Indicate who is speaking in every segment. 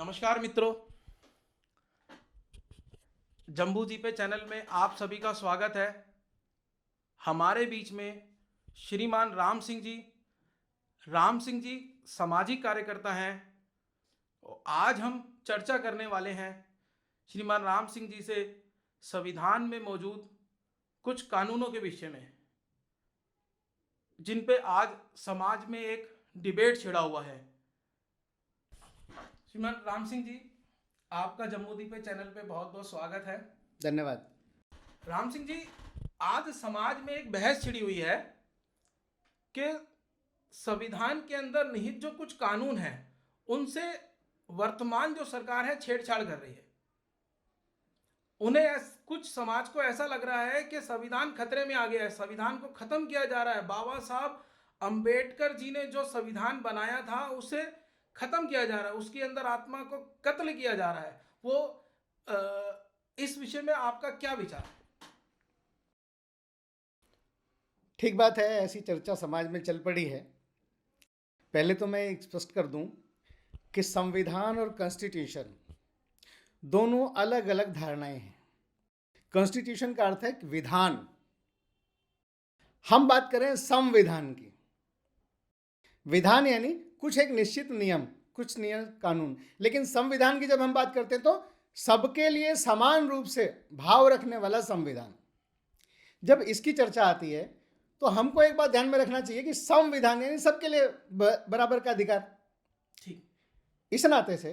Speaker 1: नमस्कार मित्रों, जम्बू जी पे चैनल में आप सभी का स्वागत है। हमारे बीच में श्रीमान राम सिंह जी सामाजिक कार्यकर्ता हैं और आज हम चर्चा करने वाले हैं श्रीमान राम सिंह जी से संविधान में मौजूद कुछ कानूनों के विषय में, जिन पे आज समाज में एक डिबेट छिड़ा हुआ है। श्रीमान राम सिंह जी, आपका जम्मूदीप चैनल पे बहुत बहुत स्वागत है।
Speaker 2: धन्यवाद।
Speaker 1: राम सिंह जी, आज समाज में एक बहस छिड़ी हुई है कि संविधान के अंदर निहित जो कुछ कानून हैं उनसे वर्तमान जो सरकार है छेड़छाड़ कर रही है। उन्हें कुछ समाज को ऐसा लग रहा है कि संविधान खतरे में आ गया है, संविधान को खत्म किया जा रहा है। बाबा साहब अंबेडकर जी ने जो संविधान बनाया था उसे खत्म किया जा रहा है, उसके अंदर आत्मा को कत्ल किया जा रहा है। इस विषय में आपका क्या विचार है?
Speaker 2: ठीक बात है, ऐसी चर्चा समाज में चल पड़ी है। पहले तो मैं स्पष्ट कर दूं कि संविधान और कॉन्स्टिट्यूशन दोनों अलग अलग धारणाएं हैं। कॉन्स्टिट्यूशन का अर्थ है विधान, हम बात करें संविधान की। विधान यानी कुछ एक निश्चित नियम, कुछ नियम कानून। लेकिन संविधान की जब हम बात करते हैं तो सबके लिए समान रूप से भाव रखने वाला संविधान। जब इसकी चर्चा आती है तो हमको एक बात ध्यान में रखना चाहिए कि संविधान यानी सबके लिए बराबर का अधिकार।
Speaker 1: ठीक,
Speaker 2: इस नाते से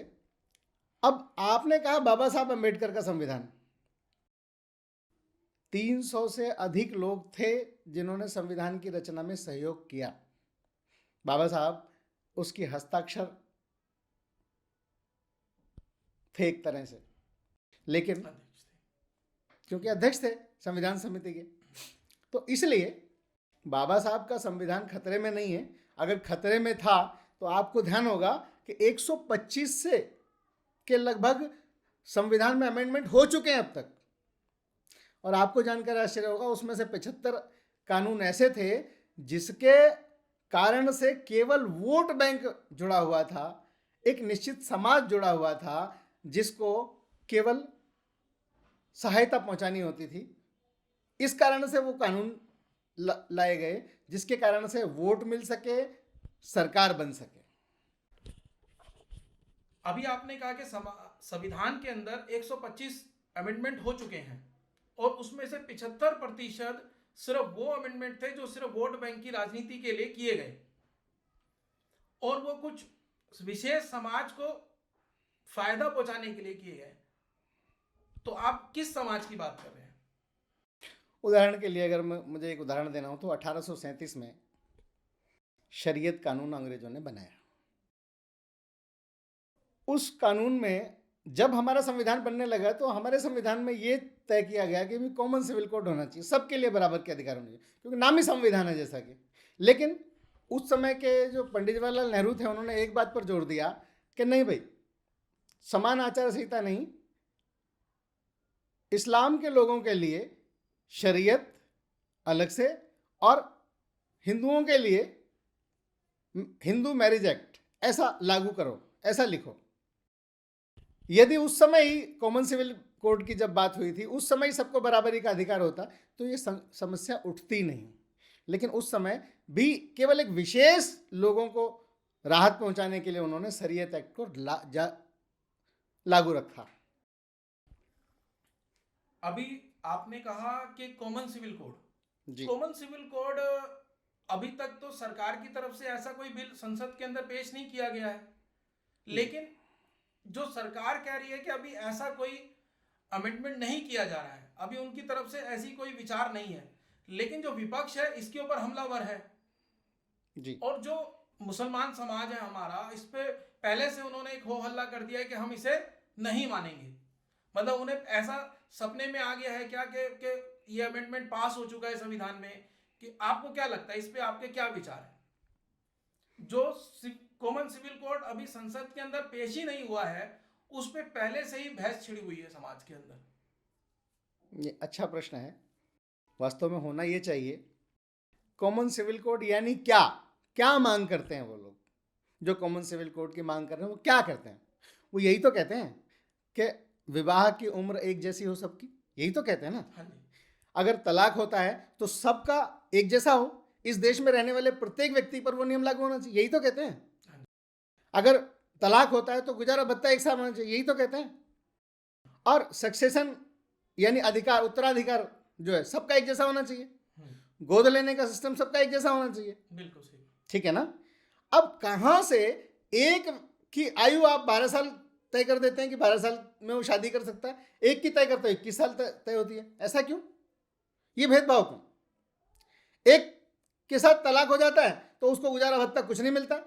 Speaker 2: अब आपने कहा बाबा साहब अम्बेडकर का संविधान, 300 से अधिक लोग थे जिन्होंने संविधान की रचना में सहयोग किया। बाबा साहब उसकी हस्ताक्षर थे एक तरह से, लेकिन क्योंकि अध्यक्ष थे संविधान समिति के, तो इसलिए बाबा साहब का संविधान खतरे में नहीं है। अगर खतरे में था तो आपको ध्यान होगा कि 125 से के लगभग संविधान में अमेंडमेंट हो चुके हैं अब तक। और आपको जानकर आश्चर्य होगा, उसमें से 75 कानून ऐसे थे जिसके कारण से केवल वोट बैंक जुड़ा हुआ था, एक निश्चित समाज जुड़ा हुआ था जिसको केवल सहायता पहुंचानी होती थी। इस कारण से वो कानून लाए गए जिसके कारण से वोट मिल सके, सरकार बन सके।
Speaker 1: अभी आपने कहा कि संविधान के अंदर 125 अमेंडमेंट हो चुके हैं और उसमें से 75% सिर्फ वो अमेंडमेंट थे जो सिर्फ वोट बैंक की राजनीति के लिए किए गए और वो कुछ विशेष समाज को फायदा पहुंचाने के लिए किए गए। तो आप किस समाज की बात कर रहे हैं?
Speaker 2: उदाहरण के लिए अगर मुझे एक उदाहरण देना हो तो 1837 में शरीयत कानून अंग्रेजों ने बनाया। उस कानून में जब हमारा संविधान बनने लगा तो हमारे संविधान में ये तय किया गया कि भी कॉमन सिविल कोड होना चाहिए, सबके लिए बराबर के अधिकार होने चाहिए, क्योंकि नाम ही संविधान है जैसा कि। लेकिन उस समय के जो पंडित जवाहरलाल नेहरू थे उन्होंने एक बात पर जोर दिया कि नहीं भाई, समान आचार संहिता नहीं, इस्लाम के लोगों के लिए शरीयत अलग से और हिंदुओं के लिए हिंदू मैरिज एक्ट ऐसा लागू करो, ऐसा लिखो। यदि उस समय ही कॉमन सिविल कोड की जब बात हुई थी, उस समय ही सबको बराबरी का अधिकार होता तो ये समस्या उठती नहीं। लेकिन उस समय भी केवल एक विशेष लोगों को राहत पहुंचाने के लिए उन्होंने शरीयत एक्ट को लागू रखा।
Speaker 1: अभी आपने कहा कि कॉमन सिविल कोड, अभी तक तो सरकार की तरफ से ऐसा कोई बिल संसद के अंदर पेश नहीं किया गया है। लेकिन जो सरकार कह रही है कि अभी ऐसा कोई अमेंडमेंट नहीं किया जा रहा है, अभी उनकी तरफ से ऐसी कोई विचार नहीं है। लेकिन जो विपक्ष है इसके ऊपर हमलावर है
Speaker 2: जी।
Speaker 1: और जो मुसलमान समाज है हमारा, इस पे पहले से उन्होंने एक हो हल्ला कर दिया है कि हम इसे नहीं मानेंगे। मतलब उन्हें ऐसा सपने में आ गया है क्या कि ये अमेंडमेंट पास हो चुका है संविधान में। कि आपको क्या लगता है, इस पे आपके क्या विचार है? जो कॉमन सिविल कोड अभी संसद के अंदर पेश ही नहीं हुआ है, उस पे पहले से ही बहस छिड़ी हुई है समाज के अंदर।
Speaker 2: ये अच्छा प्रश्न है, वास्तव में होना ये चाहिए। कॉमन सिविल कोड यानी क्या क्या मांग करते हैं वो लोग जो कॉमन सिविल कोड की मांग कर रहे हैं, वो क्या करते हैं? वो यही तो कहते हैं कि विवाह की उम्र एक जैसी हो सबकी, यही तो कहते हैं ना।
Speaker 1: हाँ जी।
Speaker 2: अगर तलाक होता है तो सबका एक जैसा हो, इस देश में रहने वाले प्रत्येक व्यक्ति पर वो नियम लागू होना चाहिए, यही तो कहते हैं।
Speaker 1: हाँ जी।
Speaker 2: अगर तलाक होता है तो गुजारा भत्ता एक साथ होना चाहिए, यही तो कहते हैं। और सक्सेशन यानी अधिकार, उत्तराधिकार जो है सबका एक जैसा होना चाहिए। गोद लेने का सिस्टम सबका एक जैसा होना चाहिए।
Speaker 1: बिल्कुल सही।
Speaker 2: ठीक है ना। अब कहाँ से एक की आयु आप 12 साल तय कर देते हैं कि 12 साल में वो शादी कर सकता है, एक की तय करते हैं 21 साल तय होती है, ऐसा क्यों? ये भेदभाव क्यों? एक के साथ तलाक हो जाता है तो उसको गुजारा भत्ता कुछ नहीं मिलता।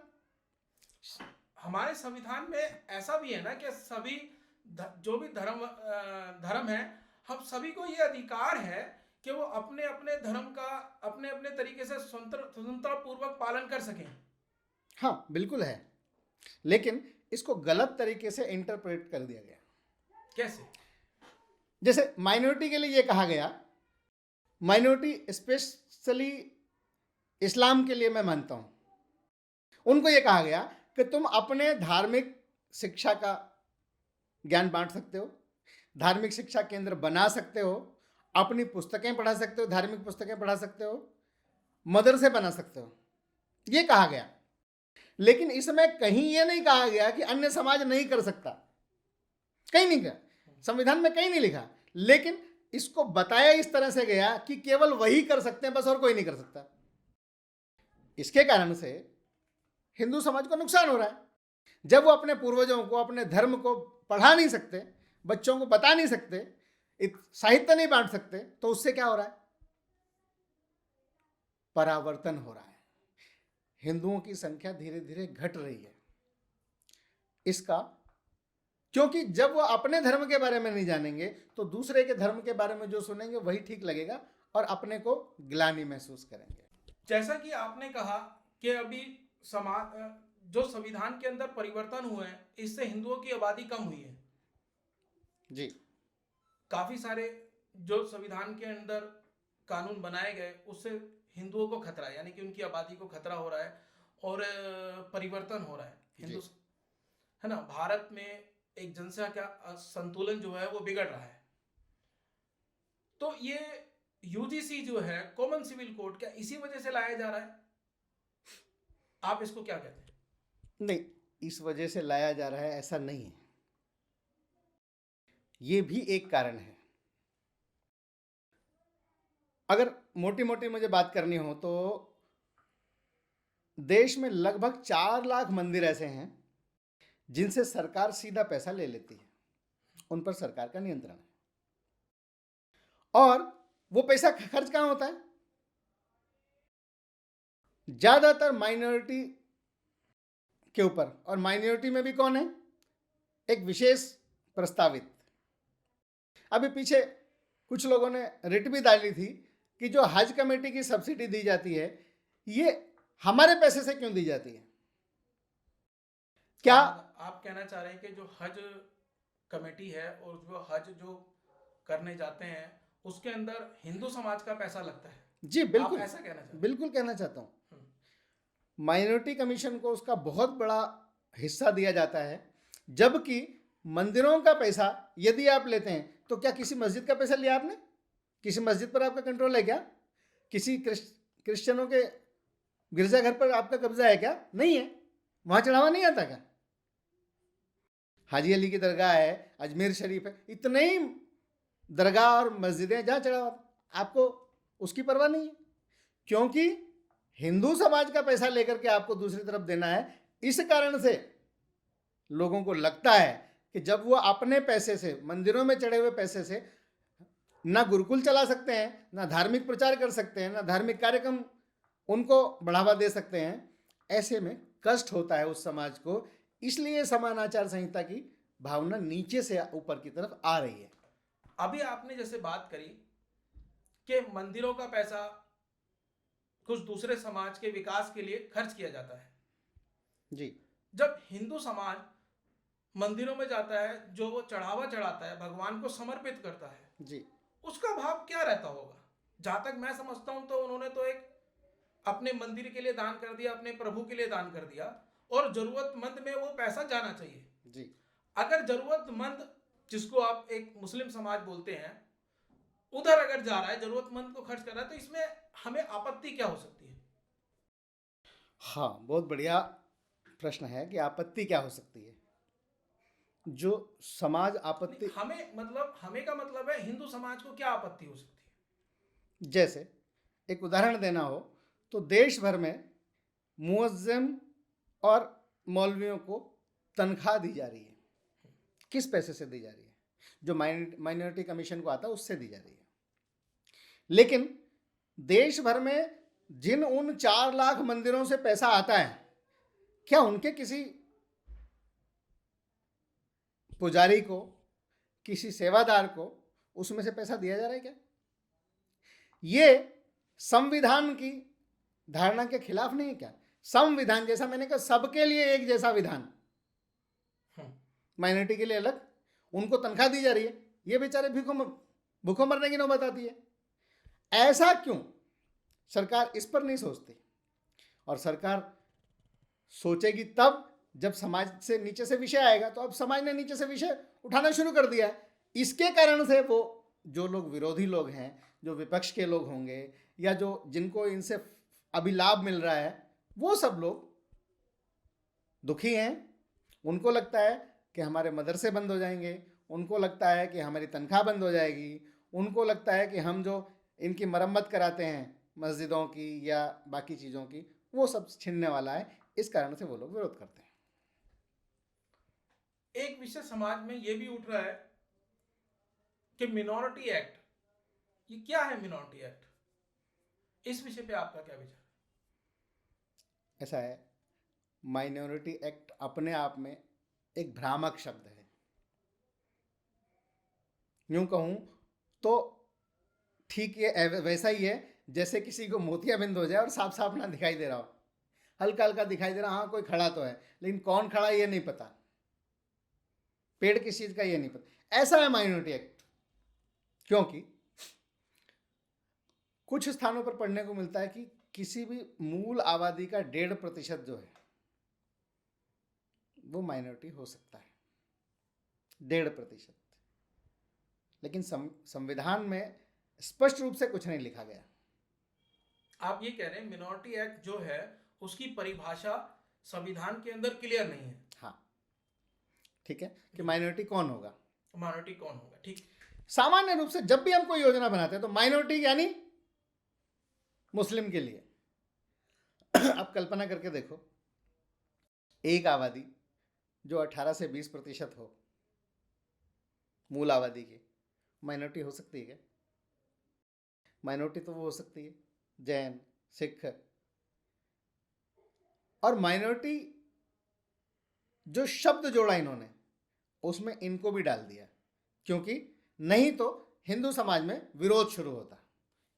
Speaker 1: हमारे संविधान में ऐसा भी है ना कि सभी जो भी धर्म है, हम सभी को ये अधिकार है कि वो अपने अपने धर्म का अपने अपने तरीके से स्वतंत्रता पूर्वक पालन कर सकें।
Speaker 2: हाँ बिल्कुल है, लेकिन इसको गलत तरीके से इंटरप्रेट कर दिया गया।
Speaker 1: कैसे?
Speaker 2: जैसे माइनॉरिटी के लिए ये कहा गया, माइनॉरिटी स्पेशली इस्लाम के लिए मैं मानता हूं, उनको ये कहा गया कि तुम अपने धार्मिक शिक्षा का ज्ञान बांट सकते हो, धार्मिक शिक्षा केंद्र बना सकते हो, अपनी पुस्तकें पढ़ा सकते हो, धार्मिक पुस्तकें पढ़ा सकते हो, मदरसे बना सकते हो, ये कहा गया। लेकिन इसमें कहीं ये नहीं कहा गया कि अन्य समाज नहीं कर सकता, कहीं नहीं कहा, संविधान में कहीं नहीं लिखा। लेकिन इसको बताया इस तरह से गया कि केवल वही कर सकते हैं बस, और कोई नहीं कर सकता। इसके कारण से हिंदू समाज को नुकसान हो रहा है। जब वो अपने पूर्वजों को, अपने धर्म को पढ़ा नहीं सकते, बच्चों को बता नहीं सकते, साहित्य नहीं बांट सकते, तो उससे क्या हो रहा है? परावर्तन हो रहा है। हिंदुओं की संख्या धीरे धीरे घट रही है। इसका क्योंकि जब वो अपने धर्म के बारे में नहीं जानेंगे तो दूसरे के धर्म के बारे में जो सुनेंगे वही ठीक लगेगा और अपने को ग्लानि महसूस करेंगे।
Speaker 1: जैसा कि आपने कहा कि अभी समाज जो संविधान के अंदर परिवर्तन हुए हैं, इससे हिंदुओं की आबादी कम हुई है
Speaker 2: जी।
Speaker 1: काफी सारे जो संविधान के अंदर कानून बनाए गए उससे हिंदुओं को खतरा है, यानी कि उनकी आबादी को खतरा हो रहा है और परिवर्तन हो रहा है। हिंदू है ना, भारत में एक जनसंख्या का संतुलन जो है वो बिगड़ रहा है। तो ये यूजीसी जो है, कॉमन सिविल कोड, क्या इसी वजह से लाया जा रहा है? आप इसको क्या कहते हैं?
Speaker 2: नहीं, इस वजह से लाया जा रहा है ऐसा नहीं है, ये भी एक कारण है। अगर मोटी मोटी मुझे बात करनी हो तो देश में लगभग 4 लाख मंदिर ऐसे हैं जिनसे सरकार सीधा पैसा ले लेती है, उन पर सरकार का नियंत्रण है। और वो पैसा खर्च कहां होता है? ज्यादातर माइनॉरिटी के ऊपर, और माइनॉरिटी में भी कौन है? एक विशेष प्रस्तावित। अभी पीछे कुछ लोगों ने रिट भी डाली थी कि जो हज कमेटी की सब्सिडी दी जाती है ये हमारे पैसे से क्यों दी जाती है? क्या
Speaker 1: आप कहना चाह रहे हैं कि जो हज कमेटी है और जो हज जो करने जाते हैं उसके अंदर हिंदू समाज का पैसा लगता है?
Speaker 2: जी बिल्कुल,
Speaker 1: आप ऐसा कहना चाहते हैं?
Speaker 2: बिल्कुल कहना चाहता हूं। माइनॉरिटी कमीशन को उसका बहुत बड़ा हिस्सा दिया जाता है, जबकि मंदिरों का पैसा यदि आप लेते हैं तो क्या किसी मस्जिद का पैसा लिया आपने? किसी मस्जिद पर आपका कंट्रोल है क्या? किसी क्रिश्चियनों के गिरजाघर पर आपका कब्जा है क्या? नहीं है। वहां चढ़ावा नहीं आता क्या? हाजी अली की दरगाह है, अजमेर शरीफ है, इतने ही दरगाह और मस्जिदें जहां चढ़ावा, आपको उसकी परवाह नहीं है, क्योंकि हिंदू समाज का पैसा लेकर के आपको दूसरी तरफ देना है। इस कारण से लोगों को लगता है कि जब वो अपने पैसे से, मंदिरों में चढ़े हुए पैसे से ना गुरुकुल चला सकते हैं, ना धार्मिक प्रचार कर सकते हैं, ना धार्मिक कार्यक्रम उनको बढ़ावा दे सकते हैं, ऐसे में कष्ट होता है उस समाज को। इसलिए समान आचार संहिता की भावना नीचे से ऊपर की तरफ आ रही है।
Speaker 1: अभी आपने जैसे बात करी कि मंदिरों का पैसा कुछ दूसरे समाज के विकास के लिए खर्च किया जाता है
Speaker 2: जी।
Speaker 1: जब हिंदू समाज मंदिरों में जाता है, जो वो चढ़ावा चढ़ाता है, भगवान को समर्पित करता है
Speaker 2: जी,
Speaker 1: उसका भाव क्या रहता होगा? जहां तक मैं समझता हूं तो उन्होंने तो एक अपने मंदिर के लिए दान कर दिया, अपने प्रभु के लिए दान कर दिया, और जरूरतमंद में वो पैसा जाना चाहिए।
Speaker 2: जी।
Speaker 1: अगर जरूरतमंद, जिसको आप एक मुस्लिम समाज बोलते हैं, उधर अगर जा रहा है, जरूरतमंद को खर्च कर रहा है, तो इसमें हमें आपत्ति क्या हो सकती है?
Speaker 2: हाँ, बहुत बढ़िया प्रश्न है कि आपत्ति क्या हो सकती है। जो समाज आपत्ति,
Speaker 1: हमें का मतलब है हिंदू समाज को क्या आपत्ति हो सकती है?
Speaker 2: जैसे एक उदाहरण देना हो तो देश भर में मुअज्जिम और मौलवियों को तनख्वाह दी जा रही है। किस पैसे से दी जा रही है? जो माइनॉरिटी कमीशन को आता है उससे दी जा रही है। लेकिन देश भर में जिन उन 4 लाख मंदिरों से पैसा आता है, क्या उनके किसी पुजारी को, किसी सेवादार को उसमें से पैसा दिया जा रहा है क्या? ये संविधान की धारणा के खिलाफ नहीं है क्या? संविधान, जैसा मैंने कहा, सबके लिए एक जैसा विधान, माइनॉरिटी के लिए अलग, उनको तनख्वाह दी जा रही है, ये बेचारे भूखों मरने की नौबत आती है। ऐसा क्यों? सरकार इस पर नहीं सोचती। और सरकार सोचेगी तब जब समाज से नीचे से विषय आएगा। तो अब समाज ने नीचे से विषय उठाना शुरू कर दिया है। इसके कारण से वो जो लोग विरोधी लोग हैं, जो विपक्ष के लोग होंगे, या जो जिनको इनसे अभी लाभ मिल रहा है, वो सब लोग दुखी हैं। उनको लगता है कि हमारे मदरसे बंद हो जाएंगे, उनको लगता है कि हमारी तनख्वाह बंद हो जाएगी, उनको लगता है कि हम जो इनकी मरम्मत कराते हैं मस्जिदों की या बाकी चीज़ों की, वो सब छिनने वाला है। इस कारण से वो लोग विरोध करते हैं।
Speaker 1: एक विषय समाज में ये भी उठ रहा है कि मिनॉरिटी एक्ट, ये क्या है मिनॉरिटी एक्ट? इस विषय पे आपका क्या विचार है?
Speaker 2: ऐसा है, माइनॉरिटी एक्ट अपने आप में एक भ्रामक शब्द है। यूं कहूं तो ठीक ये वैसा ही है जैसे किसी को मोतियाबिंद हो जाए और साफ साफ ना दिखाई दे रहा हो, हल्का हल्का दिखाई दे रहा, हाँ कोई खड़ा तो है, लेकिन कौन खड़ा ये नहीं पता, पेड़ किस चीज का ये नहीं पता। ऐसा है माइनॉरिटी एक्ट। क्योंकि कुछ स्थानों पर पढ़ने को मिलता है कि किसी भी मूल आबादी का 1.5% जो है वो माइनॉरिटी हो सकता है, 1.5%। लेकिन संविधान में स्पष्ट रूप से कुछ नहीं लिखा गया।
Speaker 1: आप ये कह रहे हैं मिनॉरिटी एक्ट जो है उसकी परिभाषा संविधान के अंदर क्लियर नहीं है।
Speaker 2: हाँ, ठीक है, कि माइनॉरिटी कौन होगा,
Speaker 1: माइनॉरिटी कौन होगा, ठीक।
Speaker 2: सामान्य रूप से जब भी हम कोई योजना बनाते हैं तो माइनॉरिटी यानी मुस्लिम के लिए। आप कल्पना करके देखो, एक आबादी जो 18 से 20% हो मूल आबादी की, माइनॉरिटी हो सकती है क्या? माइनॉरिटी तो वो हो सकती है जैन, सिख। और माइनॉरिटी जो शब्द जोड़ा इन्होंने, उसमें इनको भी डाल दिया, क्योंकि नहीं तो हिंदू समाज में विरोध शुरू होता।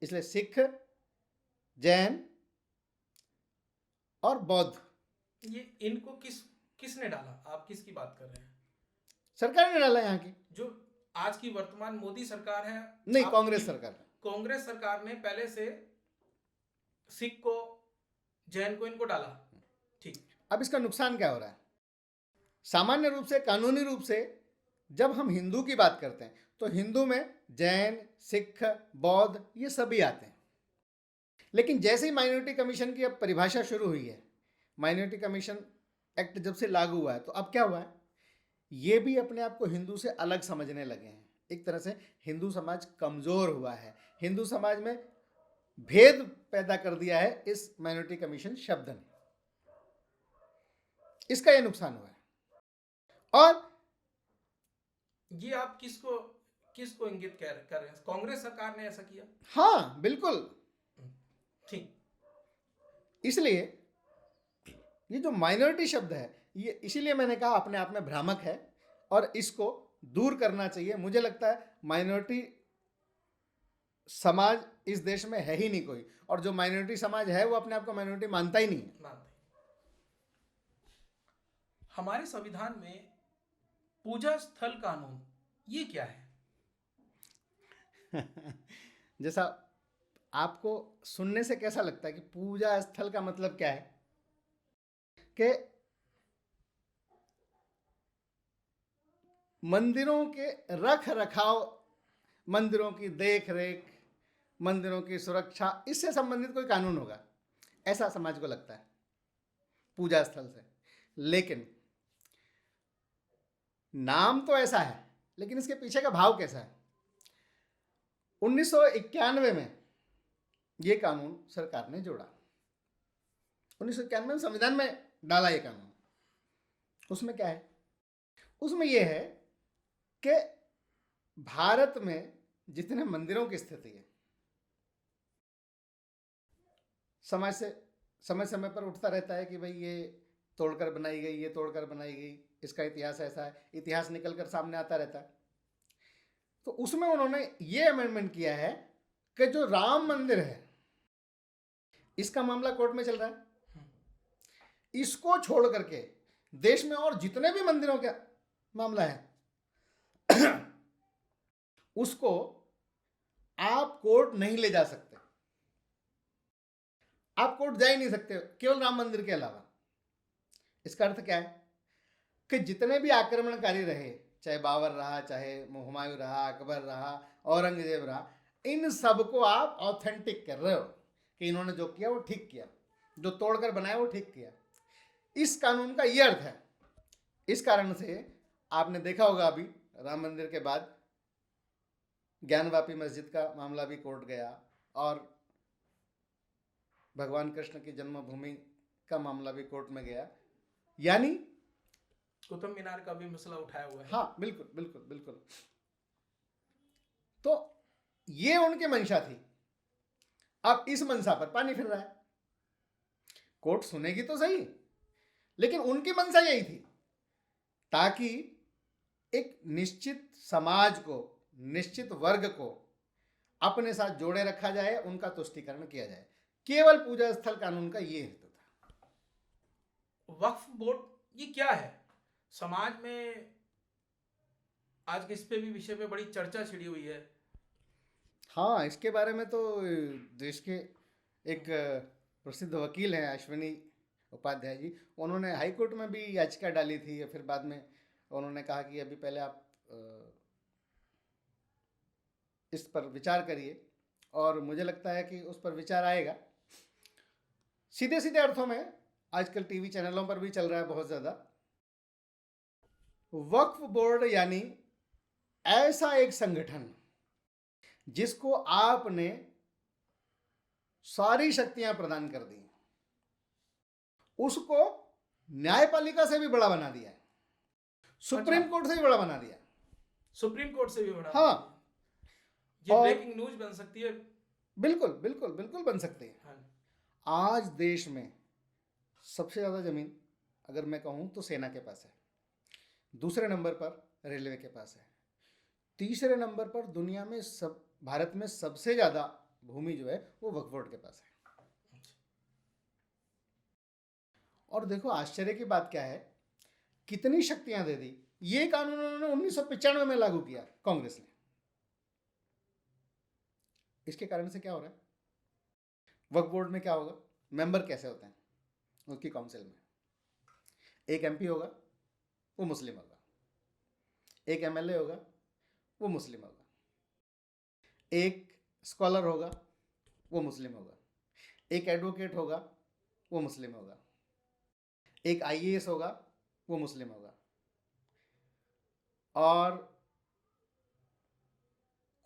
Speaker 2: इसलिए सिख, जैन और बौद्ध,
Speaker 1: ये इनको किसने डाला? आप किसकी बात कर रहे हैं?
Speaker 2: सरकार ने डाला। यहाँ की
Speaker 1: जो आज की वर्तमान मोदी सरकार है?
Speaker 2: नहीं, कांग्रेस सरकार।
Speaker 1: कांग्रेस सरकार ने पहले से सिख को, जैन को, इनको डाला, ठीक।
Speaker 2: अब इसका नुकसान क्या हो रहा है? सामान्य रूप से, कानूनी रूप से जब हम हिंदू की बात करते हैं तो हिंदू में जैन, सिख, बौद्ध ये सभी आते हैं। लेकिन जैसे ही माइनॉरिटी कमीशन की अब परिभाषा शुरू हुई है, माइनॉरिटी कमीशन एक्ट जब से लागू हुआ है, तो अब क्या हुआ है, ये भी अपने आप को हिंदू से अलग समझने लगे हैं। एक तरह से हिंदू समाज कमजोर हुआ है, हिंदू समाज में भेद पैदा कर दिया है इस माइनॉरिटी कमीशन शब्द ने। इसका यह नुकसान हुआ है। और
Speaker 1: ये आप किसको इंगित कर रहे हैं? कांग्रेस सरकार ने ऐसा किया?
Speaker 2: हाँ, बिल्कुल,
Speaker 1: ठीक।
Speaker 2: इसलिए ये जो माइनॉरिटी शब्द है, ये इसीलिए मैंने कहा अपने आप में भ्रामक है और इसको दूर करना चाहिए। मुझे लगता है माइनॉरिटी समाज इस देश में है ही नहीं कोई, और जो माइनॉरिटी समाज है वो अपने आप को माइनॉरिटी मानता ही नहीं है।
Speaker 1: हमारे संविधान में पूजा स्थल कानून, ये क्या है?
Speaker 2: जैसा आपको सुनने से कैसा लगता है कि पूजा स्थल का मतलब क्या है, कि मंदिरों के रख रखाव, मंदिरों की देख रेख, मंदिरों की सुरक्षा, इससे संबंधित कोई कानून होगा, ऐसा समाज को लगता है पूजा स्थल से। लेकिन नाम तो ऐसा है, लेकिन इसके पीछे का भाव कैसा है? 1991 में ये कानून सरकार ने जोड़ा, 1991 में संविधान में डाला ये कानून। उसमें क्या है? उसमें यह है कि भारत में जितने मंदिरों की स्थिति है, समय समय पर उठता रहता है कि भाई ये तोड़कर बनाई गई, ये तोड़कर बनाई गई, इसका इतिहास ऐसा है, इतिहास निकलकर सामने आता रहता है। तो उसमें उन्होंने ये अमेंडमेंट किया है कि जो राम मंदिर है, इसका मामला कोर्ट में चल रहा है, इसको छोड़ करके देश में और जितने भी मंदिरों का मामला है उसको आप कोर्ट नहीं ले जा सकते, आप कोर्ट जा ही नहीं सकते केवल राम मंदिर के अलावा। इसका अर्थ क्या है कि जितने भी आक्रमणकारी रहे, चाहे बाबर रहा, चाहे हुमायूं रहा, अकबर रहा, औरंगजेब रहा, इन सबको आप ऑथेंटिक कर रहे हो कि इन्होंने जो किया वो ठीक किया, जो तोड़कर बनाया वो ठीक किया। इस कानून का ये अर्थ है। इस कारण से आपने देखा होगा अभी राम मंदिर के बाद ज्ञानवापी मस्जिद का मामला भी कोर्ट गया, और भगवान कृष्ण की जन्मभूमि का मामला भी कोर्ट में गया। यानी
Speaker 1: कुतुब मीनार का भी मसला उठाया हुआ है।
Speaker 2: हाँ, बिल्कुल बिल्कुल बिल्कुल। तो ये उनकी मंशा थी। अब इस मंशा पर पानी फिर रहा है। कोर्ट सुनेगी तो सही, लेकिन उनकी मंशा यही थी ताकि एक निश्चित समाज को, निश्चित वर्ग को अपने साथ जोड़े रखा जाए, उनका तुष्टीकरण किया जाए। केवल पूजा स्थल कानून का ये हेतु था।
Speaker 1: वक्फ बोर्ड ये क्या है? समाज में आज इस पे भी विषय पे बड़ी चर्चा छिड़ी हुई है।
Speaker 2: हाँ, इसके बारे में तो देश के एक प्रसिद्ध वकील हैं अश्विनी उपाध्याय जी, उन्होंने हाई कोर्ट में भी याचिका डाली थी, या फिर बाद में उन्होंने कहा कि अभी पहले आप इस पर विचार करिए, और मुझे लगता है कि उस पर विचार आएगा। सीधे सीधे अर्थों में आजकल टीवी चैनलों पर भी चल रहा है बहुत ज़्यादा। वक्फ बोर्ड यानी ऐसा एक संगठन जिसको आपने सारी शक्तियां प्रदान कर दी, उसको न्यायपालिका से भी बड़ा बना दिया है, सुप्रीम कोर्ट से भी बड़ा बना दिया,
Speaker 1: सुप्रीम कोर्ट से भी बड़ा।
Speaker 2: हाँ,
Speaker 1: ये ब्रेकिंग न्यूज बन सकती है।
Speaker 2: बिल्कुल बिल्कुल बिल्कुल बन सकती है।
Speaker 1: हाँ।
Speaker 2: आज देश में सबसे ज़्यादा ज़मीन अगर मैं कहूँ तो सेना के पास है, दूसरे नंबर पर रेलवे के पास है, तीसरे नंबर पर दुनिया में भारत में सबसे ज़्यादा भूमि जो है वो वक्फ बोर्ड के पास है। और देखो आश्चर्य की बात क्या है, कितनी शक्तियां दे दी। ये कानून उन्होंने 1995 में लागू किया कांग्रेस ने। इसके कारण से क्या हो रहा है? वक्फ बोर्ड में क्या होगा, मेंबर कैसे होते हैं उसकी काउंसिल में? एक एमपी होगा वो मुस्लिम होगा, एक एमएलए होगा वो मुस्लिम होगा, एक स्कॉलर होगा वो मुस्लिम होगा, एक एडवोकेट होगा वो मुस्लिम होगा, एक आईएएस होगा वो मुस्लिम होगा, और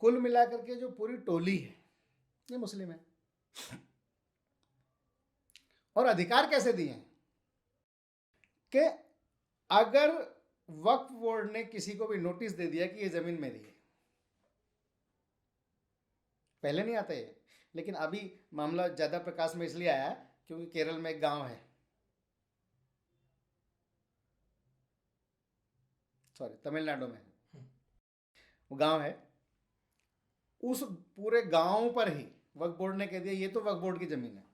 Speaker 2: कुल मिलाकर के जो पूरी टोली है ये मुस्लिम है। और अधिकार कैसे दिए हैं कि अगर वक्फ बोर्ड ने किसी को भी नोटिस दे दिया कि ये जमीन मेरी है, पहले नहीं आता ये, लेकिन अभी मामला ज्यादा प्रकाश में इसलिए आया क्योंकि केरल में एक गांव है, सॉरी तमिलनाडु में वो गांव है, उस पूरे गांव पर ही वक्फ बोर्ड ने कह दिया ये तो वक्फ बोर्ड की जमीन है।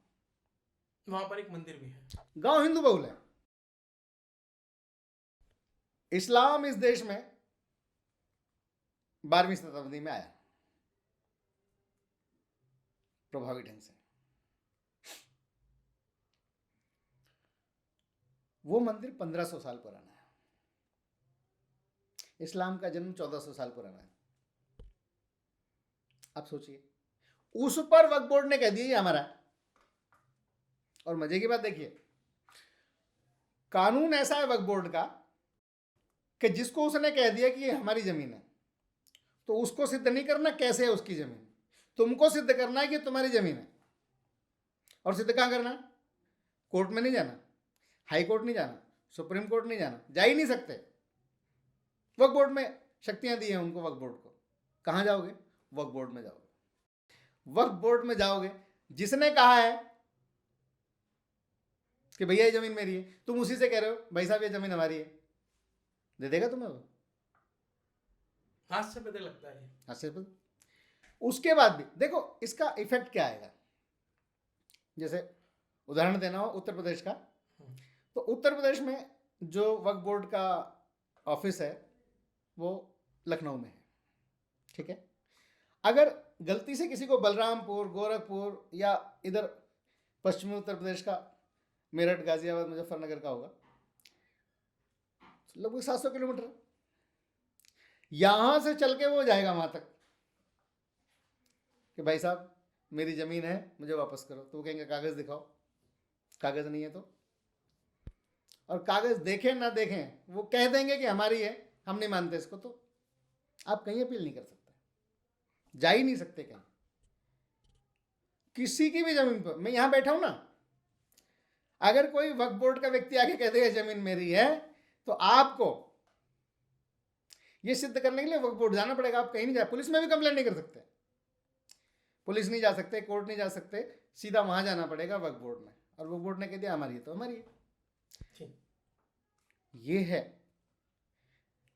Speaker 1: वहां पर एक मंदिर भी है,
Speaker 2: गांव हिंदू बहुल है। इस्लाम इस देश में 12वीं शताब्दी में आया प्रभावी ढंग से। वो मंदिर 1500 साल पुराना है। इस्लाम का जन्म 1400 साल पुराना है। आप सोचिए, उस पर वक्फ बोर्ड ने कह दिया ये हमारा है। और मजे की बात देखिए, कानून ऐसा है वक्फ बोर्ड का कि जिसको उसने कह दिया कि ये हमारी जमीन है, तो उसको सिद्ध नहीं करना कैसे है उसकी जमीन, तुमको सिद्ध करना है कि तुम्हारी जमीन है। और सिद्ध कहाँ करना? कोर्ट में नहीं जाना, हाई कोर्ट नहीं जाना, सुप्रीम कोर्ट नहीं जाना, जा ही नहीं सकते। वक्फ बोर्ड में शक्तियां दी हैं उनको, वक्फ बोर्ड को। कहाँ जाओगे? वक्फ बोर्ड में जाओगे। वक्फ बोर्ड में जाओगे, जिसने कहा है कि भैया ये जमीन मेरी है, तुम उसी से कह रहे हो भाई साहब ये जमीन हमारी है, दे देगा तुम्हें वो?
Speaker 1: हाथ से पता लगता है।
Speaker 2: हाथ से पता। उसके बाद भी देखो इसका इफेक्ट क्या आएगा। जैसे उदाहरण देना हो उत्तर प्रदेश का, तो उत्तर प्रदेश में जो वक्फ बोर्ड का ऑफिस है वो लखनऊ में है, ठीक है। अगर गलती से किसी को बलरामपुर, गोरखपुर या इधर पश्चिमी उत्तर प्रदेश का मेरठ, गाजियाबाद, मुजफ्फरनगर का होगा, लगभग 700 किलोमीटर, यहां से चल के वो जाएगा वहां तक कि भाई साहब मेरी जमीन है, मुझे वापस करो। तो वो कहेंगे कागज दिखाओ, कागज नहीं है तो, और कागज देखें ना देखें वो कह देंगे कि हमारी है, हम नहीं मानते इसको, तो आप कहीं अपील नहीं कर सकते, जा ही नहीं सकते कहीं। किसी की भी जमीन पर, मैं यहां बैठा हूं ना, अगर कोई वक्फ बोर्ड का व्यक्ति आके कह देगा जमीन मेरी है, तो आपको ये सिद्ध करने के लिए वक्फ बोर्ड जाना पड़ेगा। आप कहीं नहीं जा, पुलिस में भी कंप्लेंट नहीं कर सकते, पुलिस नहीं जा सकते, कोर्ट नहीं जा सकते, सीधा वहां जाना पड़ेगा वक्फ बोर्ड में। और वक्फ बोर्ड ने कह दिया हमारी है तो हमारी है। ये है,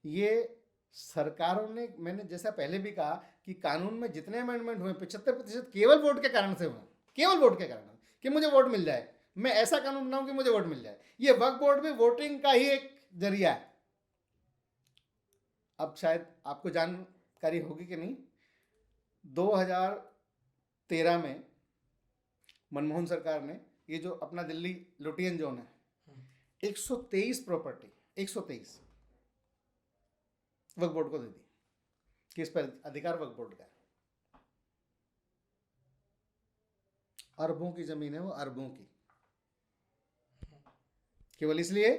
Speaker 2: ये सरकारों ने, मैंने जैसा पहले भी कहा कि कानून में जितने अमेंडमेंट हुए 75% केवल वोट के कारण से हुए, केवल वोट के कारण, कि मुझे वोट मिल जाए, मैं ऐसा कानून बनाऊं कि मुझे वोट मिल जाए। ये वक्फ बोर्ड भी वोटिंग का ही एक जरिया है। अब शायद आपको जानकारी होगी कि नहीं, 2013 में मनमोहन सरकार ने ये जो अपना दिल्ली लुटियन जोन है, 123 प्रॉपर्टी, 123 वक्फ बोर्ड को दे दी कि इस पर अधिकार वक्फ बोर्ड का है। अरबों की जमीन है वो, अरबों की, केवल इसलिए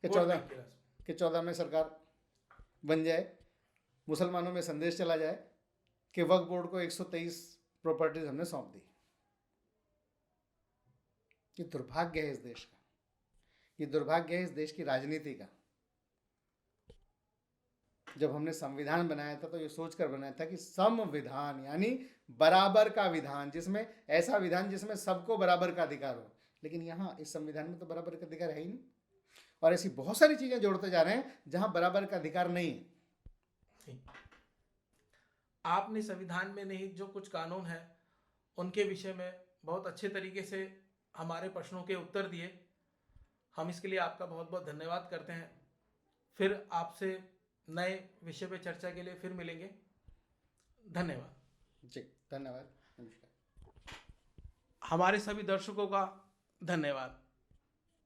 Speaker 2: कि 14 में सरकार बन जाए, मुसलमानों में संदेश चला जाए कि वक्फ बोर्ड को 123 प्रॉपर्टीज हमने सौंप दी। ये दुर्भाग्य है इस देश का, ये दुर्भाग्य है इस देश की राजनीति का। जब हमने संविधान बनाया था तो ये सोचकर बनाया था कि संविधान यानी बराबर का विधान, जिसमें ऐसा विधान जिसमें सबको बराबर का अधिकार हो। लेकिन यहाँ इस संविधान में तो बराबर का अधिकार है ही नहीं, और ऐसी बहुत सारी चीजें जोड़ते जा रहे हैं जहां बराबर का अधिकार नहीं है।
Speaker 1: आपने संविधान में नहीं जो कुछ कानून है उनके विषय में बहुत अच्छे तरीके से हमारे प्रश्नों के उत्तर दिए। हम इसके लिए आपका बहुत बहुत धन्यवाद करते हैं। फिर आपसे नए विषय पे चर्चा के लिए फिर मिलेंगे। धन्यवाद
Speaker 2: जी, धन्यवाद, नमस्कार।
Speaker 1: हमारे सभी दर्शकों का धन्यवाद।